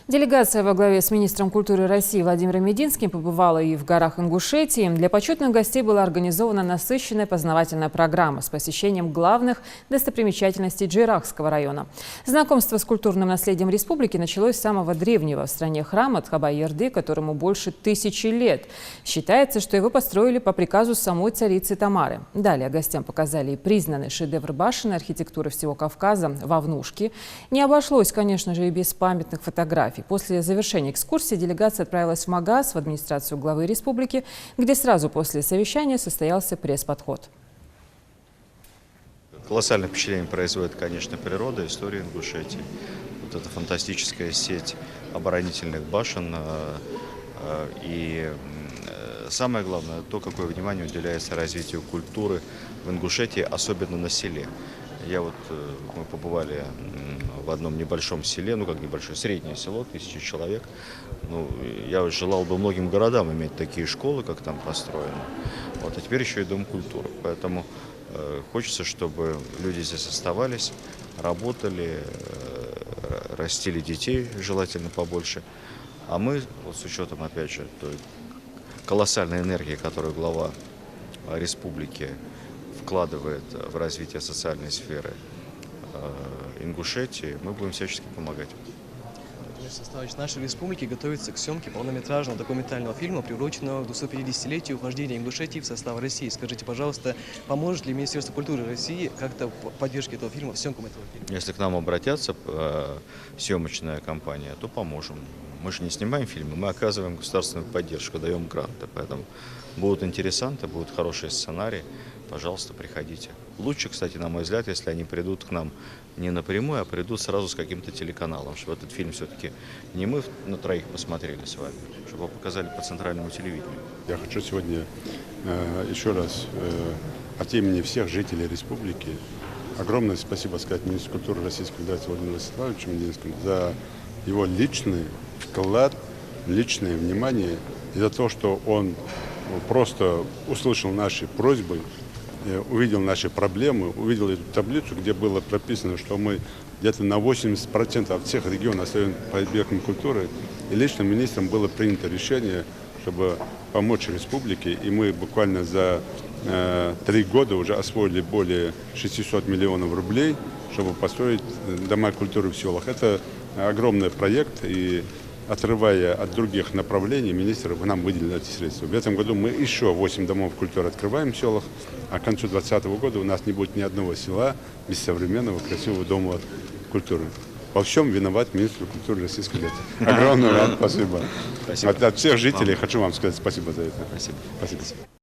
Делегация во главе с министром культуры России Владимиром Мединским побывала и в горах Ингушетии. Для почетных гостей была организована насыщенная познавательная программа с посещением главных достопримечательностей Джейрахского района. Знакомство с культурным наследием республики началось с самого древнего в стране храма Тхабай-Ерды, которому больше 1000 лет. Считается, что его построили по приказу самой царицы Тамары. Далее гостям показали и признанный шедевр башенной архитектуры всего Кавказа Вовнушки. Не обошлось, конечно же, и без памятных фотографий. После завершения экскурсии делегация отправилась в Магаз, в администрацию главы республики, где сразу после совещания состоялся пресс-подход. Колоссальное впечатление производит, конечно, природа, история Ингушетии. Вот эта фантастическая сеть оборонительных башен и самое главное, то, какое внимание уделяется развитию культуры в Ингушетии, особенно на селе. Мы побывали в одном небольшом селе, как небольшое, среднее село, 1000 человек. Я желал бы многим городам иметь такие школы, как там построены. А теперь еще и Дом культуры. Поэтому хочется, чтобы люди здесь оставались, работали, растили детей, желательно побольше. А мы, с учетом, опять же, той колоссальной энергии, которую глава республики вкладывает в развитие социальной сферы Ингушетии, мы будем всячески помогать. В нашей республике готовится к съемке полнометражного документального фильма, приуроченного к 250-летию вхождения Ингушетии в состав России. Скажите, пожалуйста, поможет ли Министерство культуры России как-то в поддержке этого фильма, в съемкам этого фильма? Если к нам обратятся съемочная компания, то поможем. Мы же не снимаем фильмы, мы оказываем государственную поддержку, даем гранты. Поэтому будут интересанты, будут хорошие сценарии. Пожалуйста, приходите. Лучше, кстати, на мой взгляд, если они придут к нам не напрямую, а придут сразу с каким-то телеканалом, чтобы этот фильм все-таки не мы на троих посмотрели с вами, чтобы его показали по центральному телевидению. Я хочу сегодня еще раз от имени всех жителей республики огромное спасибо сказать министру культуры Российской Федерации Владимиру Владиславовичу Мединскому за его личный вклад, личное внимание и за то, что он просто услышал наши просьбы, увидел наши проблемы, увидел эту таблицу, где было прописано, что мы где-то на 80% от всех регионов остаем под объектом культуры. И личным министром было принято решение, чтобы помочь республике. И мы буквально за 3 года уже освоили более 600 миллионов рублей, чтобы построить дома культуры в селах. Это огромный проект, и отрывая от других направлений, министр нам выделил эти средства. В этом году мы еще 8 домов культуры открываем в селах, а к концу 2020 года у нас не будет ни одного села без современного красивого дома культуры. Во всем виноват министр культуры Российской Федерации. Огромное вам спасибо. От всех жителей хочу вам сказать спасибо за это. Спасибо. Спасибо.